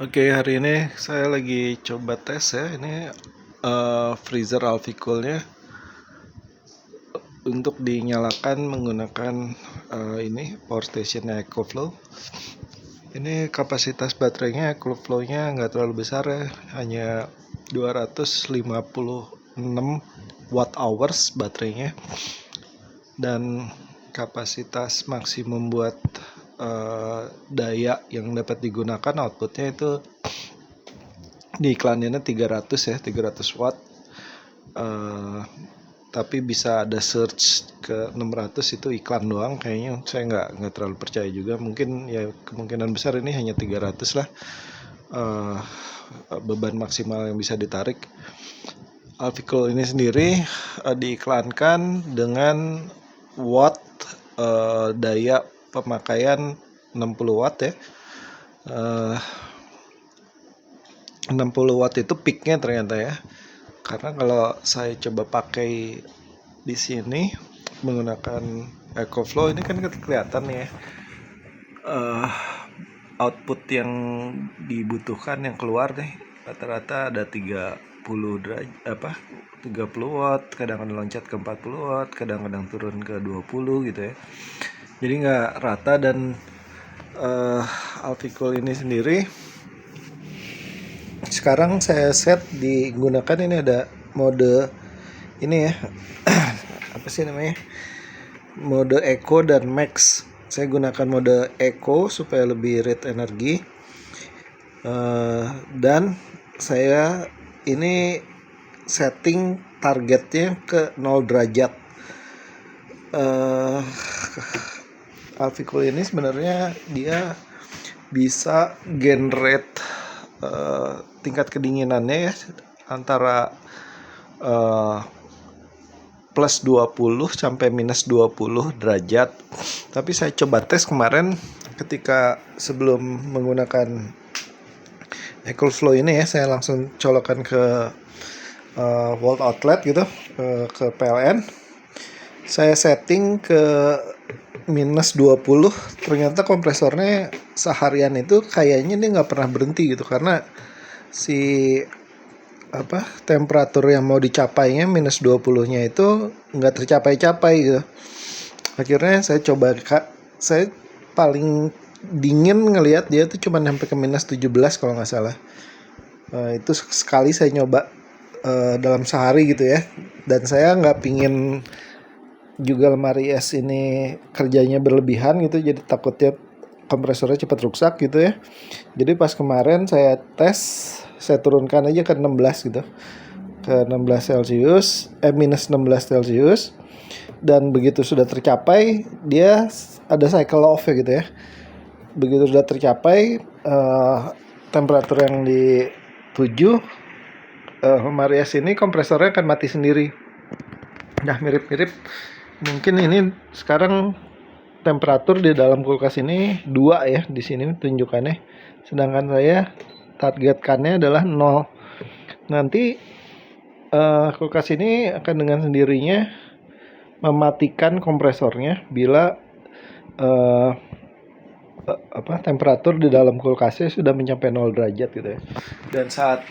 Oke, hari ini saya lagi coba tes ya. Ini freezer Alficool-nya untuk dinyalakan menggunakan ini power station-nya EcoFlow. Ini kapasitas baterainya EcoFlow-nya nggak terlalu besar ya, hanya 256 watt hours baterainya, dan kapasitas maksimum buat daya yang dapat digunakan outputnya itu di iklannya 300 ya, 300 watt. Tapi bisa ada search ke 600, itu iklan doang kayaknya. Saya nggak terlalu percaya juga, mungkin ya kemungkinan besar ini hanya 300 lah beban maksimal yang bisa ditarik. Alficool ini sendiri diiklankan dengan watt daya pemakaian 60 watt ya. 60 watt itu peaknya ternyata ya, karena kalau saya coba pakai di sini menggunakan EcoFlow ini kan kelihatan ya, output yang dibutuhkan yang keluar nih rata-rata ada 30 watt, kadang-kadang loncat ke 40 watt, kadang-kadang turun ke 20 gitu ya. Jadi nggak rata. Dan Alficool ini sendiri sekarang saya set digunakan, ini ada mode ini ya, apa sih namanya, mode Eco dan Max. Saya gunakan mode Eco supaya lebih rate energi, dan saya ini setting targetnya ke 0 derajat. Alficool ini sebenarnya dia bisa generate tingkat kedinginannya ya antara plus 20 sampai minus 20 derajat. Tapi saya coba tes kemarin ketika sebelum menggunakan EcoFlow ini ya, saya langsung colokan ke volt outlet gitu, ke PLN. Saya setting ke minus 20, ternyata kompresornya seharian itu kayaknya dia nggak pernah berhenti gitu, karena si temperatur yang mau dicapainya minus 20-nya itu nggak tercapai-capai gitu. Akhirnya saya coba, saya paling dingin ngelihat dia tuh cuma sampai ke minus 17 kalau nggak salah. Itu sekali saya nyoba dalam sehari gitu ya. Dan saya nggak pingin juga lemari es ini kerjanya berlebihan gitu, jadi takutnya kompresornya cepat rusak gitu ya. Jadi pas kemarin saya tes, saya turunkan aja ke 16 gitu, ke 16 Celcius, minus 16 Celcius. Dan begitu sudah tercapai, dia ada cycle off ya gitu ya. Begitu sudah tercapai temperatur yang dituju, lemari es ini kompresornya akan mati sendiri. Nah, mirip-mirip mungkin ini sekarang temperatur di dalam kulkas ini 2 ya, di sini tunjukannya. Sedangkan saya targetkannya adalah 0. Nanti kulkas ini akan dengan sendirinya mematikan kompresornya bila temperatur di dalam kulkasnya sudah mencapai 0 derajat gitu ya. Dan saat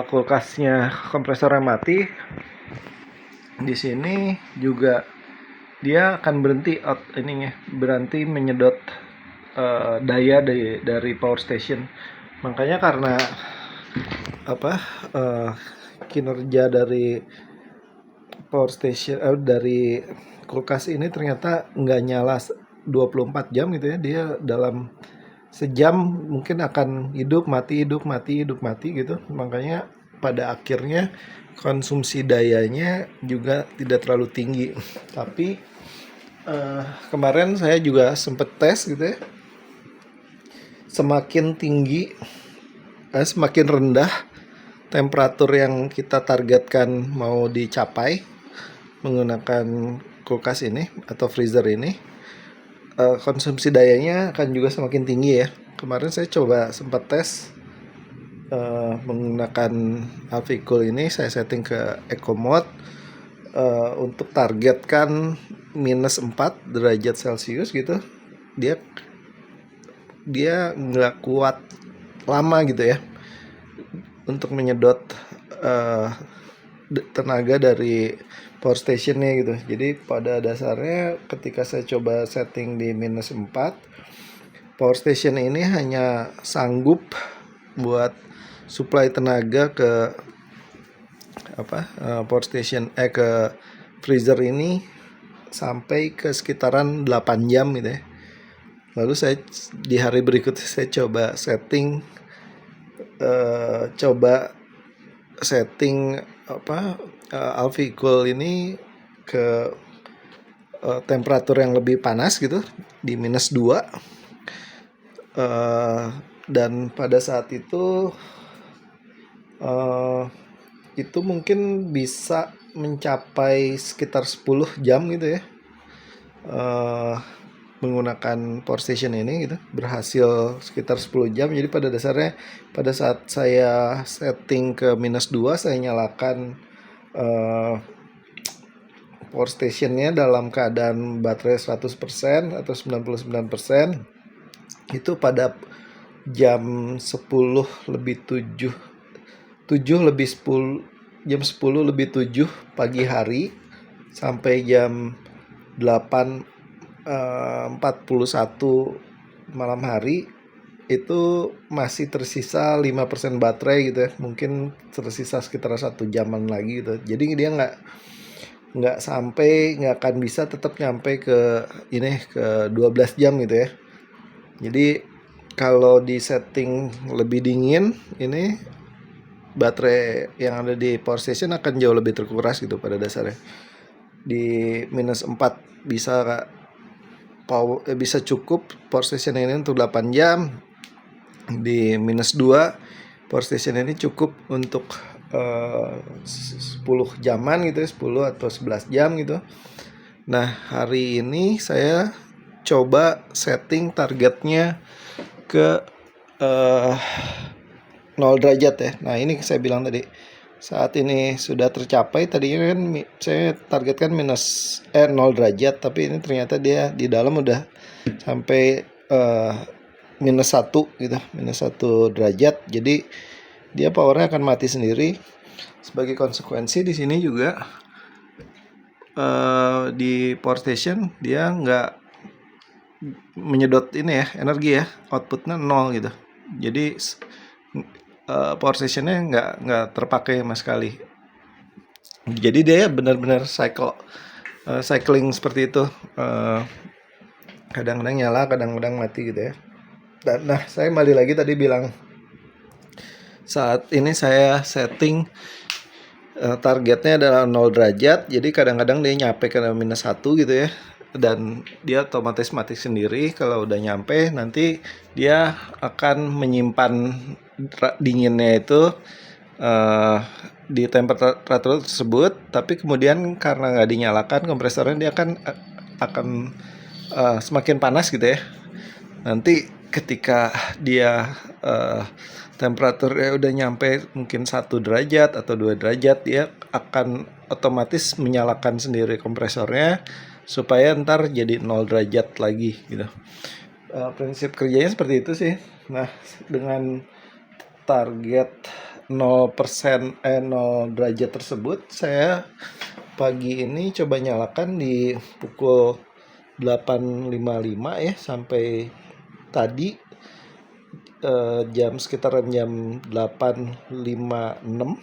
kulkasnya kompresornya mati, di sini juga dia akan berhenti menyedot daya dari power station. Makanya karena kinerja dari power station dari kulkas ini ternyata nggak nyala 24 jam gitu ya. Dia dalam sejam mungkin akan hidup mati gitu. Makanya pada akhirnya konsumsi dayanya juga tidak terlalu tinggi. Tapi kemarin saya juga sempet tes gitu ya, semakin rendah temperatur yang kita targetkan mau dicapai menggunakan kulkas ini atau freezer ini, konsumsi dayanya akan juga semakin tinggi ya. Kemarin saya coba sempat tes menggunakan Alficool ini, saya setting ke Eco Mode untuk targetkan minus 4 derajat Celcius gitu. Dia nggak kuat lama gitu ya untuk menyedot tenaga dari power stationnya gitu. Jadi pada dasarnya ketika saya coba setting di -4, power station ini hanya sanggup buat supply tenaga ke power station ke freezer ini sampai ke sekitaran 8 jam gitu ya. Lalu saya di hari berikutnya saya coba setting Alficool ini ke temperatur yang lebih panas gitu di -2. Dan pada saat itu mungkin bisa mencapai sekitar 10 jam gitu ya, menggunakan power station ini gitu, berhasil sekitar 10 jam. Jadi pada dasarnya pada saat saya setting ke -2, saya nyalakan power stationnya dalam keadaan baterai 100% atau 99%, itu pada jam 10 lebih 7 jam 10 lebih 7 pagi hari sampai jam 8:41 malam hari itu masih tersisa 5% baterai gitu ya, mungkin tersisa sekitar 1 jaman lagi gitu. Jadi dia nggak akan bisa tetap nyampe ke 12 jam gitu ya. Jadi kalau di setting lebih dingin, ini baterai yang ada di power station akan jauh lebih terkuras gitu pada dasarnya. Di -4 bisa cukup power station ini untuk 8 jam. Di -2 power station ini cukup untuk 10 jaman gitu ya, 10 atau 11 jam gitu. Nah, hari ini saya coba setting targetnya ke 0 derajat ya. Nah, ini saya bilang tadi, saat ini sudah tercapai. Tadinya kan saya targetkan 0 derajat, tapi ini ternyata dia di dalam udah sampai -1 gitu, -1 derajat. Jadi dia powernya akan mati sendiri. Sebagai konsekuensi di sini juga di power station dia nggak menyedot ini ya, energi ya, outputnya 0 gitu. Jadi power stationnya nggak terpakai sama sekali. Jadi dia benar-benar cycling seperti itu, kadang-kadang nyala, kadang-kadang mati gitu ya. Dan nah, saya kembali lagi tadi bilang saat ini saya setting targetnya adalah 0 derajat. Jadi kadang-kadang dia nyampe ke -1 gitu ya, dan dia otomatis mati sendiri. Kalau udah nyampe, nanti dia akan menyimpan dinginnya itu di temperatur tersebut. Tapi kemudian karena nggak dinyalakan kompresornya, dia akan semakin panas gitu ya. Nanti ketika dia temperaturnya udah nyampe mungkin 1 derajat atau 2 derajat, dia akan otomatis menyalakan sendiri kompresornya supaya ntar jadi 0 derajat lagi gitu. Prinsip kerjanya seperti itu sih. Nah, dengan target 0% 0 derajat tersebut, saya pagi ini coba nyalakan di pukul 8.55 ya, sampai tadi sekitaran jam 8.56.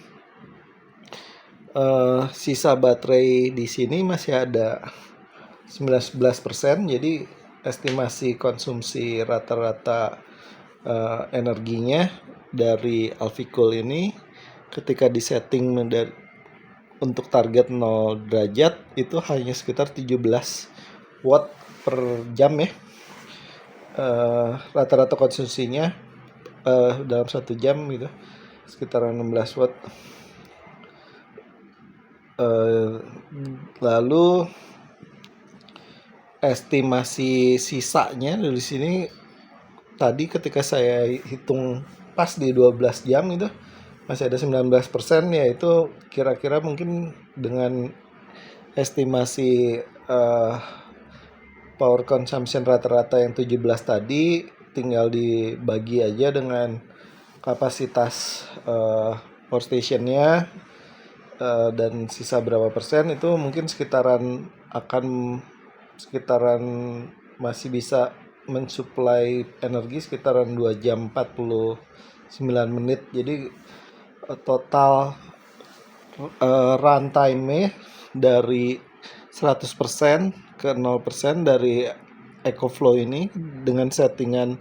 Sisa baterai di sini masih ada 19%. Jadi estimasi konsumsi rata-rata energinya dari Alficool ini ketika disetting untuk target 0 derajat itu hanya sekitar 17 watt per jam ya. Rata-rata konsumsinya dalam 1 jam gitu sekitar 16 watt. Lalu estimasi sisanya dari sini tadi ketika saya hitung pas di 12 jam itu masih ada 19%, yaitu kira-kira mungkin dengan estimasi power consumption rata-rata yang 17 tadi, tinggal dibagi aja dengan kapasitas power stationnya dan sisa berapa persen itu mungkin sekitaran masih bisa mensuplai energi sekitaran 2 jam 49 menit. Jadi total runtime dari 100% ke 0% dari EcoFlow ini dengan settingan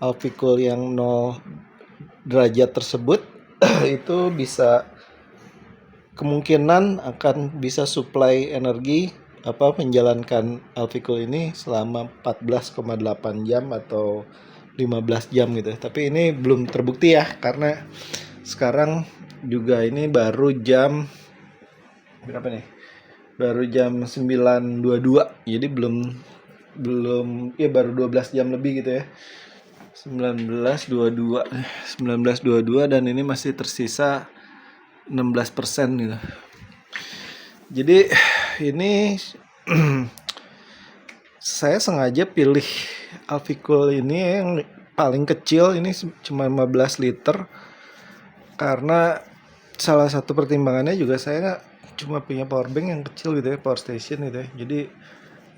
Alficool yang 0 derajat tersebut itu bisa kemungkinan akan bisa supply energi menjalankan Alficool ini selama 14,8 jam atau 15 jam gitu. Tapi ini belum terbukti ya, karena sekarang juga ini baru jam berapa nih? Baru jam 9.22. Jadi belum ya baru 12 jam lebih gitu ya. 19.22 dan ini masih tersisa 16% gitu. Jadi ini saya sengaja pilih Alficool ini yang paling kecil, ini cuma 15 liter, karena salah satu pertimbangannya juga saya cuma punya power bank yang kecil gitu ya, power station gitu ya. Jadi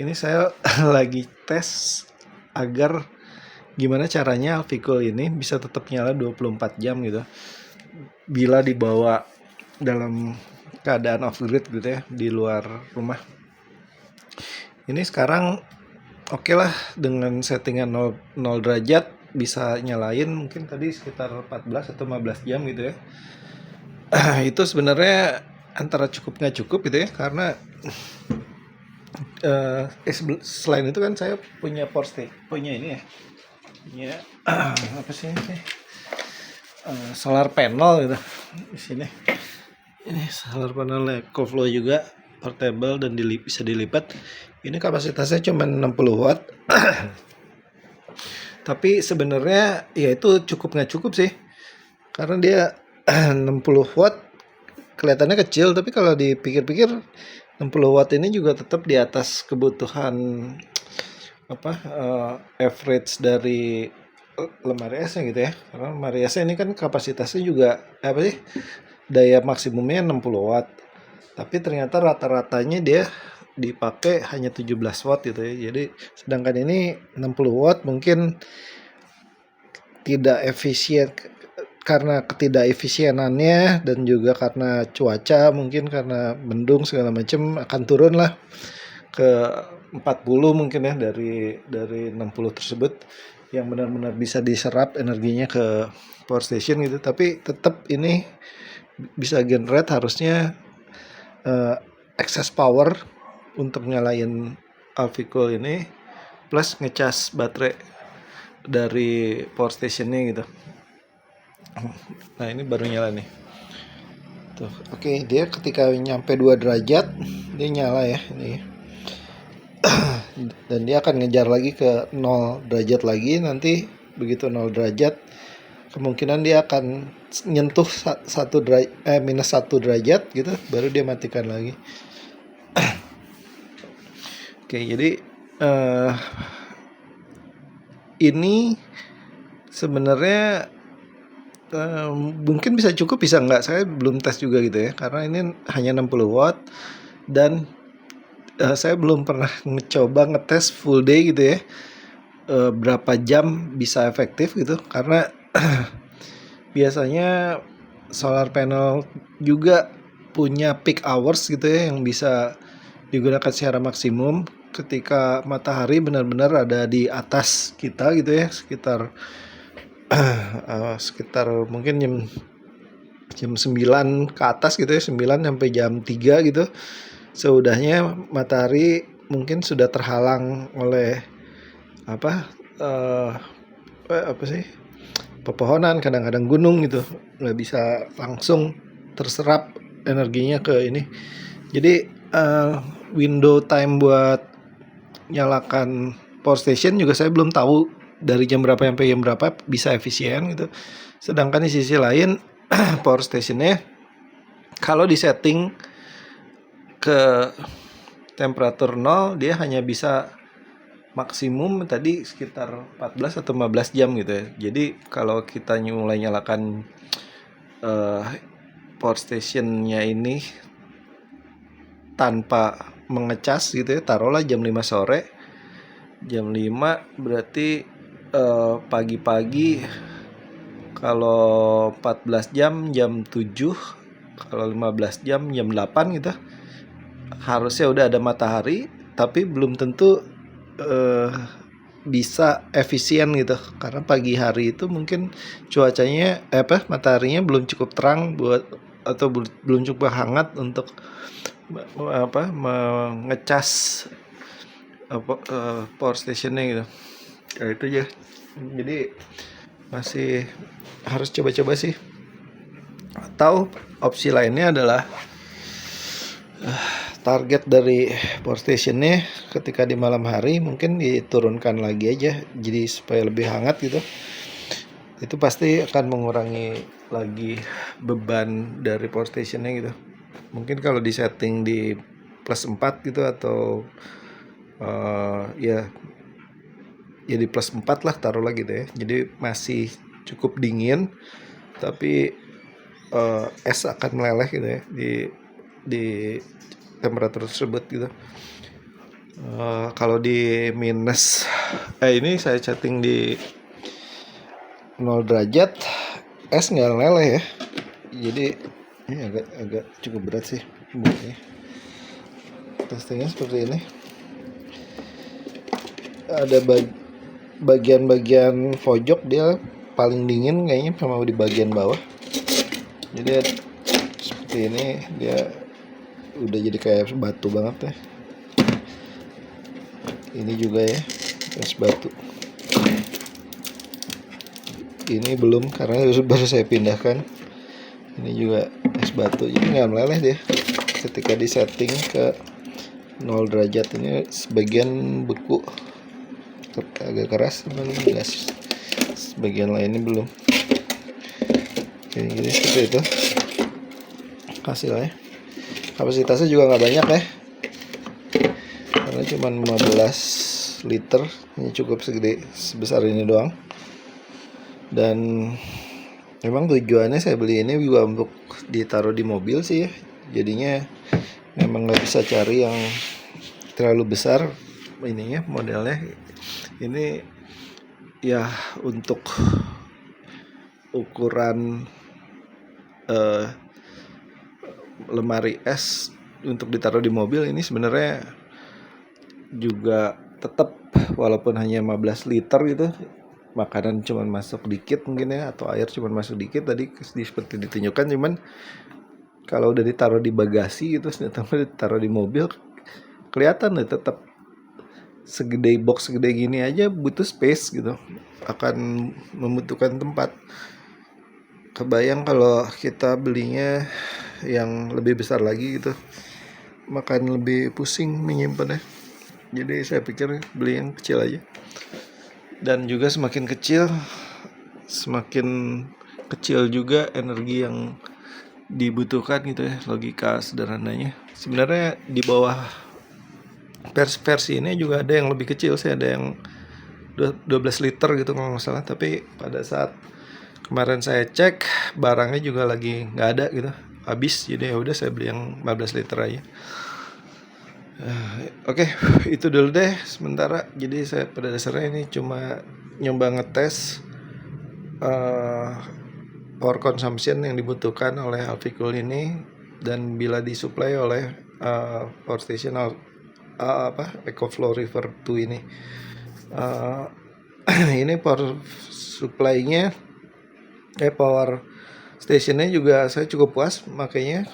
ini saya lagi tes agar gimana caranya Alficool ini bisa tetap nyala 24 jam gitu bila dibawa dalam keadaan off grid gitu ya, di luar rumah. Ini sekarang oke lah, dengan settingan 0 derajat bisa nyalain mungkin tadi sekitar 14 atau 15 jam gitu ya. Itu sebenarnya antara cukup nggak cukup gitu ya, karena selain itu kan saya punya punya ini ya, punya apa sih ini, solar panel gitu di sini. Ini solar panel EcoFlow juga portable dan bisa dilipat. Ini kapasitasnya cuma 60 watt. Tapi sebenarnya ya itu cukup nggak cukup sih, karena dia 60 watt kelihatannya kecil, tapi kalau dipikir-pikir 60 watt ini juga tetap di atas kebutuhan average dari lemari esnya gitu ya. Karena lemari esnya ini kan kapasitasnya juga daya maksimumnya 60 watt. Tapi ternyata rata-ratanya dia dipakai hanya 17 watt gitu ya. Jadi sedangkan ini 60 watt mungkin tidak efisien karena ketidakefisienannya, dan juga karena cuaca, mungkin karena mendung segala macam akan turun lah ke 40 mungkin ya dari 60 tersebut yang benar-benar bisa diserap energinya ke power station gitu. Tapi tetap ini bisa generate harusnya excess power untuk nyalain Alficool ini plus ngecas baterai dari power stationnya gitu. Nah ini baru nyala nih tuh. Oke, dia ketika nyampe 2 derajat dia nyala ya ini. Dan dia akan ngejar lagi ke 0 derajat lagi. Nanti begitu 0 derajat kemungkinan dia akan nyentuh minus 1 derajat gitu, baru dia matikan lagi. Oke, jadi ini sebenarnya mungkin bisa cukup bisa enggak, saya belum tes juga gitu ya, karena ini hanya 60 watt dan saya belum pernah mencoba ngetes full day gitu ya, berapa jam bisa efektif gitu, karena biasanya solar panel juga punya peak hours gitu ya yang bisa digunakan secara maksimum ketika matahari benar-benar ada di atas kita gitu ya, sekitar mungkin jam 9 ke atas gitu ya, 9 sampai jam 3 gitu. Seudahnya matahari mungkin sudah terhalang oleh pepohonan, kadang-kadang gunung gitu, nggak bisa langsung terserap energinya ke ini. Jadi window time buat nyalakan power station juga saya belum tahu dari jam berapa sampai jam berapa bisa efisien gitu. Sedangkan di sisi lain power stationnya kalau disetting ke temperatur 0 dia hanya bisa maksimum tadi sekitar 14 atau 15 jam gitu ya. Jadi kalau kita mulai nyalakan eh, power stationnya ini tanpa mengecas gitu ya, taruhlah jam 5 sore. Jam 5 berarti pagi-pagi, kalau 14 jam jam 7, kalau 15 jam 8 gitu. Harusnya udah ada matahari, tapi belum tentu eh, bisa efisien gitu. Karena pagi hari itu mungkin cuacanya mataharinya belum cukup terang buat, atau belum cukup hangat untuk mengecas power stationnya gitu. Ya itu aja. Jadi masih harus coba-coba sih. Atau opsi lainnya adalah target dari power stationnya ketika di malam hari mungkin diturunkan lagi aja, jadi supaya lebih hangat gitu. Itu pasti akan mengurangi lagi beban dari power stationnya gitu. Mungkin kalau di setting di plus 4 gitu, atau ya di plus 4 lah taruhlah gitu ya. Jadi masih cukup dingin, tapi es akan meleleh gitu ya di temperatur tersebut gitu. Kalau di minus ini saya setting di 0 derajat, es nggak meleleh ya. Jadi ini agak cukup berat sih bukanya. Testingnya seperti ini. Ada bagian-bagian pojok dia paling dingin kayaknya, sama di bagian bawah. Jadi seperti ini, dia udah jadi kayak batu banget ya. Ini juga ya, es batu. Ini belum, karena baru saya pindahkan. Ini juga es batu, jadi nggak meleleh dia. Ketika di setting ke 0 derajat ini sebagian beku, agak keras, gas. Sebagian lainnya belum. Jadi seperti itu hasilnya. Kapasitasnya juga nggak banyak ya, karena cuma 15 liter. Ini cukup sebesar ini doang. Dan memang tujuannya saya beli ini juga untuk ditaruh di mobil sih ya. Jadinya memang nggak bisa cari yang terlalu besar ininya, modelnya. Ini ya untuk ukuran lemari es untuk ditaruh di mobil ini sebenarnya juga tetap, walaupun hanya 15 liter gitu, makanan cuman masuk dikit mungkin ya, atau air cuman masuk dikit tadi seperti ditunjukkan. Cuman kalau udah ditaruh di bagasi gitu, ditaruh di mobil, kelihatan deh tetap segede box segede gini aja butuh space gitu, akan membutuhkan tempat. Kebayang kalau kita belinya yang lebih besar lagi gitu, makan lebih pusing menyimpannya. Jadi saya pikir beli yang kecil aja. Dan juga semakin kecil juga energi yang dibutuhkan gitu ya, logika sederhananya. Sebenarnya di bawah versi ini juga ada yang lebih kecil sih, ada yang 12 liter gitu kalau nggak salah. Tapi pada saat kemarin saya cek, barangnya juga lagi nggak ada gitu, habis. Jadi ya udah, saya beli yang 15 liter aja. Oke, itu dulu deh sementara. Jadi saya pada dasarnya ini cuma nyoba ngetes power consumption yang dibutuhkan oleh Alfikul ini, dan bila disuplai oleh power station EcoFlow River 2 ini. Ini power supply-nya, power stationnya juga saya cukup puas, makanya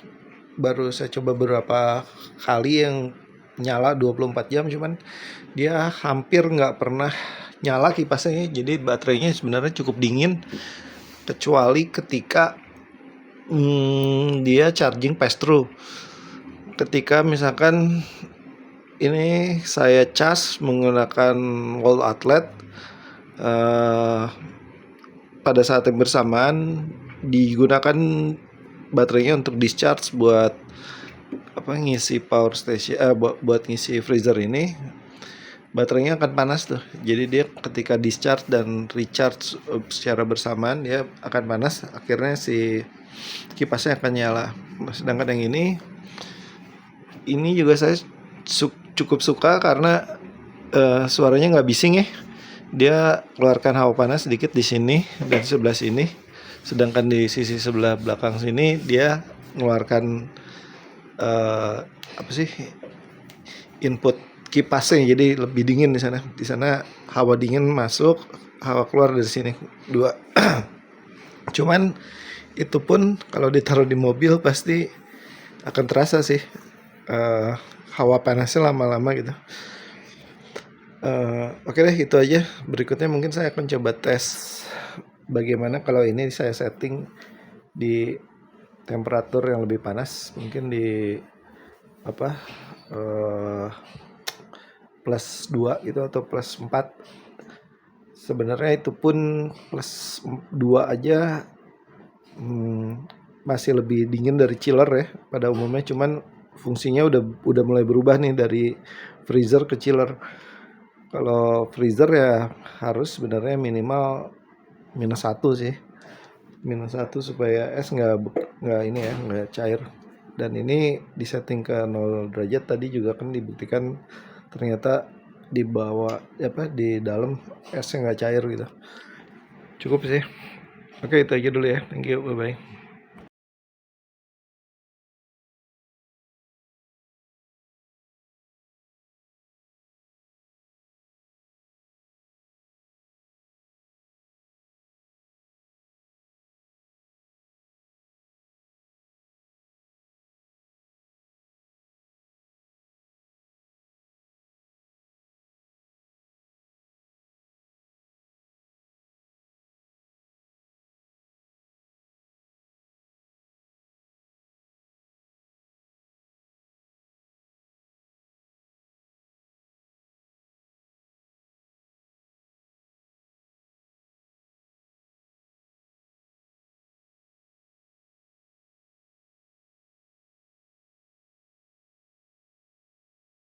baru saya coba beberapa kali yang nyala 24 jam, cuman dia hampir nggak pernah nyala kipasnya. Jadi baterainya sebenarnya cukup dingin, kecuali ketika dia charging pass through. Ketika misalkan ini saya cas menggunakan wall outlet, pada saat yang bersamaan digunakan baterainya untuk discharge buat ngisi power station, buat ngisi freezer ini. baterainya akan panas tuh. Jadi dia ketika discharge dan recharge secara bersamaan dia akan panas, akhirnya si kipasnya akan nyala. Sedangkan yang ini juga saya cukup suka karena suaranya nggak bising ya. Dia keluarkan hawa panas sedikit di sini dan sebelah sini. Sedangkan di sisi sebelah belakang sini dia mengeluarkan apa sih, input kipasnya, jadi lebih dingin di sana. Di sana hawa dingin masuk, hawa keluar dari sini dua. Cuman itu pun kalau ditaruh di mobil pasti akan terasa sih hawa panasnya lama-lama gitu. Oke deh, itu aja. Berikutnya mungkin saya akan coba tes bagaimana kalau ini saya setting di temperatur yang lebih panas, mungkin di apa plus 2 gitu atau plus 4. Sebenarnya itu pun plus 2 aja masih lebih dingin dari chiller ya pada umumnya, cuman fungsinya udah mulai berubah nih dari freezer ke chiller. Kalau freezer ya harus sebenarnya minimal -1 sih, -1 supaya es nggak ini ya, nggak cair. Dan ini disetting ke 0 derajat tadi juga kan dibuktikan ternyata di bawah di dalam esnya nggak cair gitu. Cukup sih. Oke, itu aja dulu ya. Thank you, bye bye.